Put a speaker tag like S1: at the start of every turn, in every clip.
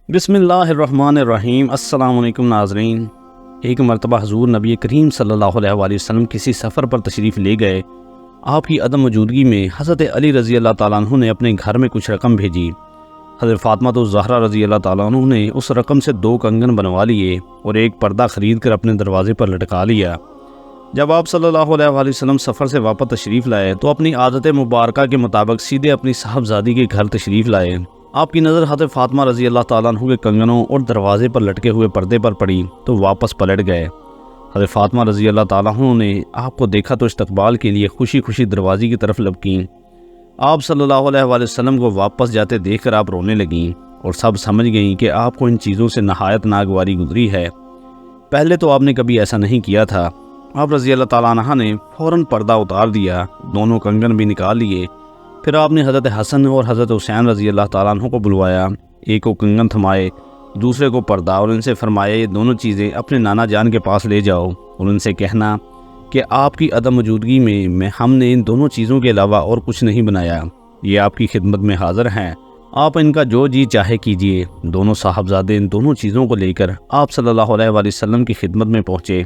S1: بسم اللہ الرحمن الرحیم۔ السلام علیکم ناظرین۔ ایک مرتبہ حضور نبی کریم صلی اللہ علیہ وآلہ وسلم کسی سفر پر تشریف لے گئے۔ آپ کی عدم موجودگی میں حضرت علی رضی اللہ تعالیٰ عنہ نے اپنے گھر میں کچھ رقم بھیجی۔ حضرت فاطمہ الزہرا رضی اللہ تعالیٰ عنہ نے اس رقم سے 2 کنگن بنوا لیے اور ایک پردہ خرید کر اپنے دروازے پر لٹکا لیا۔ جب آپ صلی اللہ علیہ وآلہ وسلم سفر سے واپس تشریف لائے تو اپنی عادت مبارکہ کے مطابق سیدھے اپنی صاحبزادی کے گھر تشریف لائے۔ آپ کی نظر حضرت فاطمہ رضی اللہ تعالیٰ عنہ کے کنگنوں اور دروازے پر لٹکے ہوئے پردے پر پڑی تو واپس پلٹ گئے۔ حضرت فاطمہ رضی اللہ تعالیٰ عنہ نے آپ کو دیکھا تو استقبال کے لیے خوشی خوشی دروازے کی طرف لپکیں۔ آپ صلی اللہ علیہ وآلہ وسلم کو واپس جاتے دیکھ کر آپ رونے لگیں اور سب سمجھ گئیں کہ آپ کو ان چیزوں سے نہایت ناگواری گزری ہے۔ پہلے تو آپ نے کبھی ایسا نہیں کیا تھا۔ آپ رضی اللہ تعالیٰ عنہ نے فوراً پردہ اتار دیا، دونوں کنگن بھی نکال لیے۔ پھر آپ نے حضرت حسن اور حضرت حسین رضی اللہ تعالیٰ عنہ کو بلوایا، ایک کو کنگن تھمائے، دوسرے کو پردہ، اور ان سے فرمایا یہ دونوں چیزیں اپنے نانا جان کے پاس لے جاؤ اور ان سے کہنا کہ آپ کی عدم موجودگی میں ہم نے ان دونوں چیزوں کے علاوہ اور کچھ نہیں بنایا، یہ آپ کی خدمت میں حاضر ہیں، آپ ان کا جو جی چاہے کیجیے۔ دونوں صاحبزادے ان دونوں چیزوں کو لے کر آپ صلی اللہ علیہ وآلہ وسلم کی خدمت میں پہنچے۔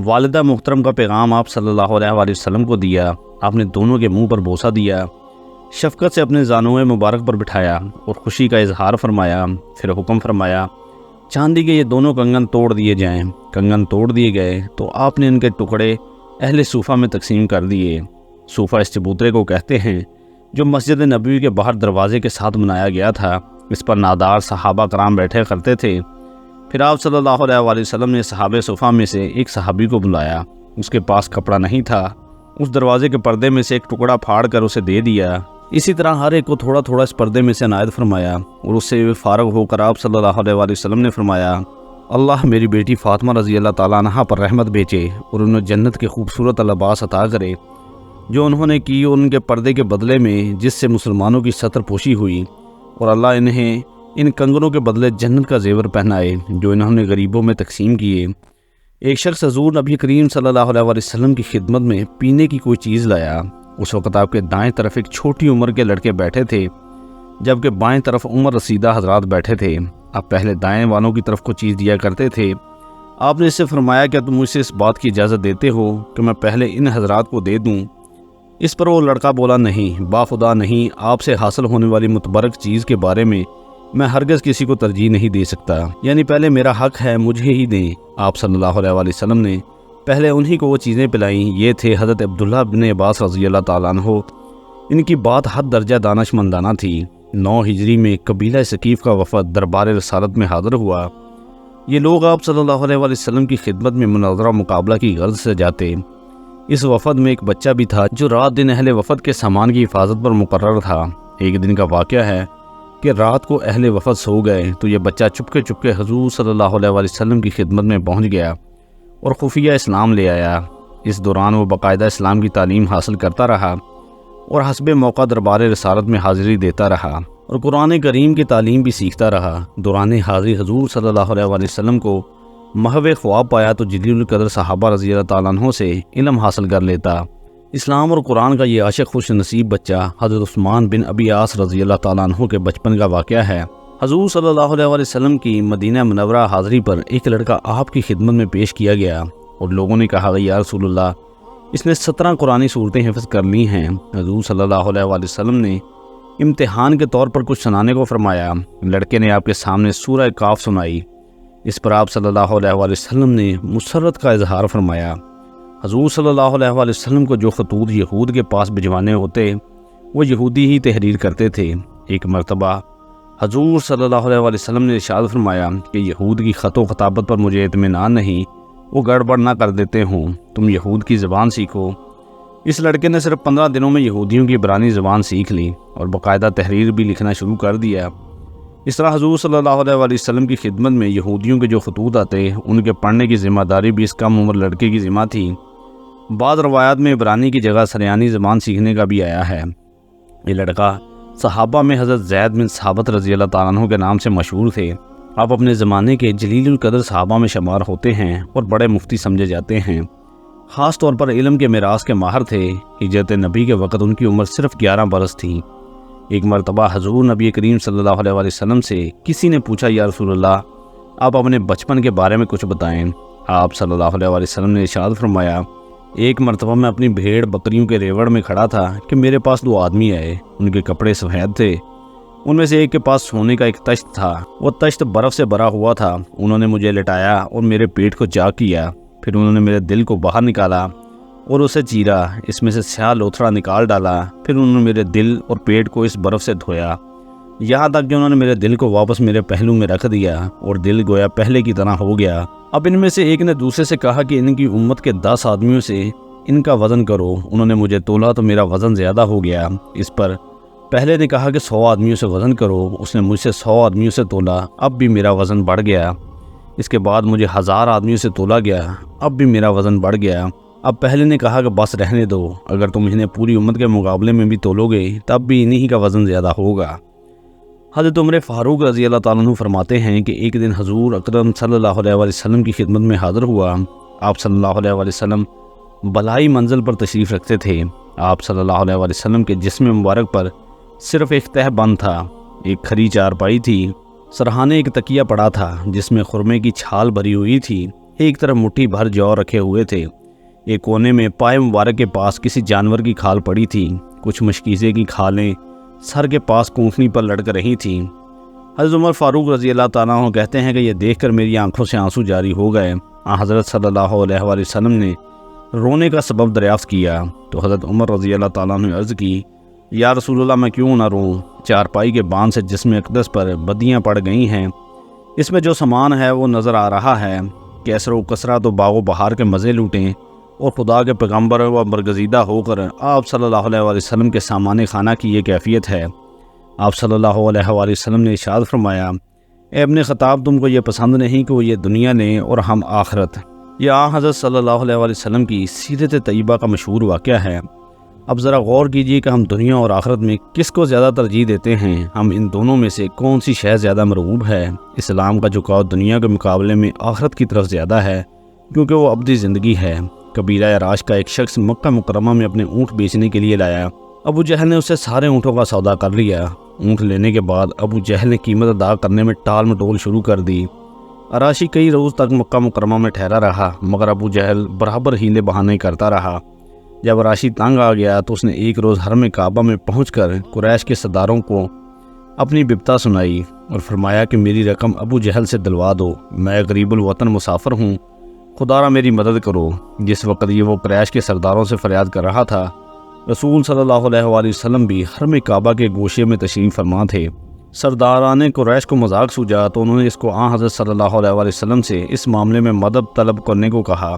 S1: والدہ محترم کا پیغام آپ صلی اللہ علیہ وآلہ وسلم کو دیا۔ آپ نے دونوں کے منہ پر بوسہ دیا، شفقت سے اپنے زانوئے مبارک پر بٹھایا اور خوشی کا اظہار فرمایا۔ پھر حکم فرمایا چاندی کے یہ دونوں کنگن توڑ دیے جائیں۔ کنگن توڑ دیے گئے تو آپ نے ان کے ٹکڑے اہل صوفہ میں تقسیم کر دیے۔ صوفہ اس چبوترے کو کہتے ہیں جو مسجد نبوی کے باہر دروازے کے ساتھ بنایا گیا تھا۔ اس پر نادار صحابہ کرام بیٹھے کرتے تھے۔ پھر آپ صلی اللہ علیہ وآلہ وسلم نے صحابہ صوفہ میں سے ایک صحابی کو بلایا، اس کے پاس کپڑا نہیں تھا، اس دروازے کے پردے میں سے ایک ٹکڑا پھاڑ کر اسے دے دیا۔ اسی طرح ہر ایک کو تھوڑا تھوڑا اس پردے میں سے عنایت فرمایا اور اس سے فارغ ہو کر آپ صلی اللہ علیہ وآلہ وسلم نے فرمایا اللہ میری بیٹی فاطمہ رضی اللہ تعالیٰ عنہ پر رحمت بھیجے اور انہیں جنت کے خوبصورت لباس عطا کرے جو انہوں نے کی اور ان کے پردے کے بدلے میں جس سے مسلمانوں کی ستر پوشی ہوئی، اور اللہ انہیں ان کنگنوں کے بدلے جنت کا زیور پہنائے جو انہوں نے غریبوں میں تقسیم کیے۔ ایک شخص حضور نبی کریم صلی اللہ علیہ وآلہ وسلم کی خدمت میں پینے کی کوئی چیز لایا۔ اس وقت آپ کے دائیں طرف ایک چھوٹی عمر کے لڑکے بیٹھے تھے جبکہ بائیں طرف عمر رسیدہ حضرات بیٹھے تھے۔ آپ پہلے دائیں والوں کی طرف کو چیز دیا کرتے تھے۔ آپ نے اس سے فرمایا کیا تم مجھ سے اس بات کی اجازت دیتے ہو کہ میں پہلے ان حضرات کو دے دوں؟ اس پر وہ لڑکا بولا نہیں، باخدا نہیں، آپ سے حاصل ہونے والی متبرک چیز کے بارے میں ہرگز کسی کو ترجیح نہیں دے سکتا، یعنی پہلے میرا حق ہے مجھے ہی دیں۔ آپ صلی اللہ علیہ وآلہ وسلم نے پہلے انہی کو وہ چیزیں پلائیں۔ یہ تھے حضرت عبداللہ بن عباس رضی اللہ تعالیٰ عنہ۔ ان کی بات حد درجہ دانش مندانہ تھی۔ 9 ہجری میں قبیلہ ثقیف کا وفد دربار رسالت میں حاضر ہوا۔ یہ لوگ آپ صلی اللہ علیہ وآلہ وسلم کی خدمت میں مناظرہ مقابلہ کی غرض سے جاتے۔ اس وفد میں ایک بچہ بھی تھا جو رات دن اہل وفد کے سامان کی حفاظت پر مقرر تھا۔ ایک دن کا واقعہ ہے کہ رات کو اہل وفد سو گئے تو یہ بچہ چپکے حضور صلی اللہ علیہ وآلہ وسلم کی خدمت میں پہنچ گیا اور خفیہ اسلام لے آیا۔ اس دوران وہ باقاعدہ اسلام کی تعلیم حاصل کرتا رہا اور حسب موقع دربار رسالت میں حاضری دیتا رہا اور قرآن کریم کی تعلیم بھی سیکھتا رہا۔ دوران حاضری حضور صلی اللہ علیہ وآلہ وسلم کو محو خواب پایا تو جلیل القدر صحابہ رضی اللہ تعالیٰ عنہ سے علم حاصل کر لیتا۔ اسلام اور قرآن کا یہ عاشق خوش نصیب بچہ حضرت عثمان بن ابی عاص رضی اللہ تعالیٰ عنہ کے بچپن کا واقعہ ہے۔ حضور صلی اللہ علیہ وآلہ وسلم کی مدینہ منورہ حاضری پر ایک لڑکا آپ کی خدمت میں پیش کیا گیا اور لوگوں نے کہا یا رسول اللہ اس نے 17 قرآنی صورتیں حفظ کر لی ہیں۔ حضور صلی اللہ علیہ وآلہ وسلم نے امتحان کے طور پر کچھ سنانے کو فرمایا۔ لڑکے نے آپ کے سامنے سورہ کاف سنائی۔ اس پر آپ صلی اللہ علیہ وآلہ وسلم نے مسرت کا اظہار فرمایا۔ حضور صلی اللہ علیہ وآلہ وسلم کو جو خطوط یہود کے پاس بھجوانے ہوتے وہ یہودی ہی تحریر کرتے تھے۔ ایک مرتبہ حضور صلی اللہ علیہ وآلہ وسلم نے ارشاد فرمایا کہ یہود کی خط و خطابت پر مجھے اطمینان نہیں، وہ گڑبڑ نہ کر دیتے ہوں، تم یہود کی زبان سیکھو۔ اس لڑکے نے صرف 15 دنوں میں یہودیوں کی عبرانی زبان سیکھ لی اور باقاعدہ تحریر بھی لکھنا شروع کر دیا۔ اس طرح حضور صلی اللہ علیہ وآلہ وسلم کی خدمت میں یہودیوں کے جو خطوط آتے ان کے پڑھنے کی ذمہ داری بھی اس کم عمر لڑکے کی ذمہ تھی۔ بعض روایات میں عبرانی کی جگہ سریانی زبان سیکھنے کا بھی آیا ہے۔ یہ لڑکا صحابہ میں حضرت زید بن ثابت رضی اللہ تعالیٰ عنہ کے نام سے مشہور تھے۔ آپ اپنے زمانے کے جلیل القدر صحابہ میں شمار ہوتے ہیں اور بڑے مفتی سمجھے جاتے ہیں۔ خاص طور پر علم کے میراث کے ماہر تھے۔ ہجرت نبی کے وقت ان کی عمر صرف 11 برس تھی۔ ایک مرتبہ حضور نبی کریم صلی اللہ علیہ وسلم سے کسی نے پوچھا یا رسول اللہ آپ اپنے بچپن کے بارے میں کچھ بتائیں۔ آپ صلی اللہ علیہ وسلم نے ارشاد فرمایا ایک مرتبہ میں اپنی بھیڑ بکریوں کے ریوڑ میں کھڑا تھا کہ میرے پاس دو آدمی آئے، ان کے کپڑے سفید تھے، ان میں سے ایک کے پاس سونے کا ایک تشت تھا، وہ تشت برف سے بھرا ہوا تھا۔ انہوں نے مجھے لٹایا اور میرے پیٹ کو چاک کیا، پھر انہوں نے میرے دل کو باہر نکالا اور اسے چیرا، اس میں سے سیاہ لوتھڑا نکال ڈالا، پھر انہوں نے میرے دل اور پیٹ کو اس برف سے دھویا، یہاں تک کہ انہوں نے میرے دل کو واپس میرے پہلو میں رکھ دیا اور دل گویا پہلے کی طرح ہو گیا۔ اب ان میں سے ایک نے دوسرے سے کہا کہ ان کی امت کے 10 آدمیوں سے ان کا وزن کرو۔ انہوں نے مجھے تولا تو میرا وزن زیادہ ہو گیا۔ اس پر پہلے نے کہا کہ 100 آدمیوں سے وزن کرو، اس نے مجھ سے 100 آدمیوں سے تولا، اب بھی میرا وزن بڑھ گیا۔ اس کے بعد مجھے 1000 آدمیوں سے تولا گیا، اب بھی میرا وزن بڑھ گیا۔ اب پہلے نے کہا کہ بس رہنے دو، اگر تم انہیں پوری امت کے مقابلے میں بھی تولو گے تب بھی انہی کا وزن زیادہ ہوگا۔ حضرت عمر فاروق رضی اللہ تعالیٰ عنہ فرماتے ہیں کہ ایک دن حضور اکرم صلی اللہ علیہ وسلم کی خدمت میں حاضر ہوا۔ آپ صلی اللہ علیہ وسلم بلائی منزل پر تشریف رکھتے تھے۔ آپ صلی اللہ علیہ وسلم کے جسم مبارک پر صرف ایک تہ بند تھا، ایک کھری چارپائی تھی، سرہانے ایک تکیہ پڑا تھا جس میں خرمے کی چھال بھری ہوئی تھی، ایک طرف مٹھی بھر جو رکھے ہوئے تھے، ایک کونے میں پائے مبارک کے پاس کسی جانور کی کھال پڑی تھی، کچھ مشکیزے کی کھالیں سر کے پاس کونکھنی پر لڑک رہی تھیں۔ حضرت عمر فاروق رضی اللہ تعالیٰ عنہ کہتے ہیں کہ یہ دیکھ کر میری آنکھوں سے آنسو جاری ہو گئے۔ حضرت صلی اللہ علیہ وسلم نے رونے کا سبب دریافت کیا تو حضرت عمر رضی اللہ تعالیٰ عنہ نے عرض کی یا رسول اللہ میں کیوں نہ روں، چارپائی کے باندھ سے جسم اقدس پر بدیاں پڑ گئی ہیں، اس میں جو سامان ہے وہ نظر آ رہا ہے، کیسر و کسرا تو باغ و بہار کے مزے لوٹیں اور خدا کے پیغمبر و برگزیدہ ہو کر آپ صلی اللہ علیہ وسلم کے سامان خانہ کی یہ کیفیت ہے۔ آپ صلی اللہ علیہ وسلم نے ارشاد فرمایا اے ابن خطاب تم کو یہ پسند نہیں کہ وہ یہ دنیا لیں اور ہم آخرت۔ یہ حضرت صلی اللہ علیہ وسلم کی سیرت طیبہ کا مشہور واقعہ ہے۔ اب ذرا غور کیجئے کہ ہم دنیا اور آخرت میں کس کو زیادہ ترجیح دیتے ہیں، ہم ان دونوں میں سے کون سی شے زیادہ مرغوب ہے؟ اسلام کا جھکاؤ دنیا کے مقابلے میں آخرت کی طرف زیادہ ہے کیونکہ وہ ابدی زندگی ہے۔ قبیلہ راش کا ایک شخص مکہ مکرمہ میں اپنے اونٹ بیچنے کے لیے لایا، ابو جہل نے اسے سارے اونٹوں کا سودا کر لیا۔ اونٹ لینے کے بعد ابو جہل نے قیمت ادا کرنے میں ٹال مٹول شروع کر دی۔ راشی کئی روز تک مکہ مکرمہ میں ٹھہرا رہا مگر ابو جہل برابر ہیلے بہانے کرتا رہا۔ جب راشی تنگ آ گیا تو اس نے ایک روز حرم کعبہ میں پہنچ کر قریش کے سرداروں کو اپنی بپتا سنائی اور فرمایا کہ میری رقم ابو جہل سے دلوا دو، میں غریب الوطن مسافر ہوں، خدا را میری مدد کرو۔ جس وقت یہ وہ قریش کے سرداروں سے فریاد کر رہا تھا رسول صلی اللہ علیہ وآلہ وسلم بھی حرم کعبہ کے گوشے میں تشریف فرما تھے۔ سرداران قریش کو مذاق سوجا تو انہوں نے اس کو حضرت صلی اللہ علیہ وآلہ وسلم سے اس معاملے میں مدد طلب کرنے کو کہا۔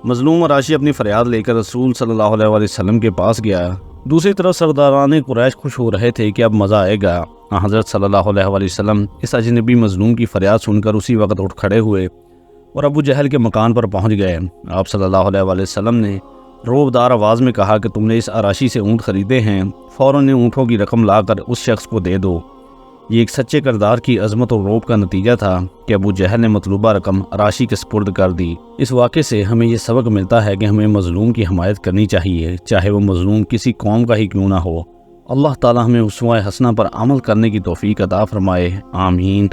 S1: مظلوم راشی اپنی فریاد لے کر رسول صلی اللہ علیہ وآلہ وسلم کے پاس گیا۔ دوسری طرف سرداران قریش خوش ہو رہے تھے کہ اب مزہ آئے گا۔ حضرت صلی اللہ علیہ وآلہ وسلم اس اجنبی مظلوم کی فریاد سن کر اسی وقت اٹھ کھڑے ہوئے اور ابو جہل کے مکان پر پہنچ گئے۔ آپ صلی اللہ علیہ وآلہ وسلم نے روبدار آواز میں کہا کہ تم نے اس اراشی سے اونٹ خریدے ہیں، فوراً اونٹوں کی رقم لا کر اس شخص کو دے دو۔ یہ ایک سچے کردار کی عظمت اور روب کا نتیجہ تھا کہ ابو جہل نے مطلوبہ رقم اراشی کے سپرد کر دی۔ اس واقعے سے ہمیں یہ سبق ملتا ہے کہ ہمیں مظلوم کی حمایت کرنی چاہیے، چاہے وہ مظلوم کسی قوم کا ہی کیوں نہ ہو۔ اللہ تعالی ہمیں اسوہ حسنہ پر عمل کرنے کی توفیق عطا فرمائے، آمین۔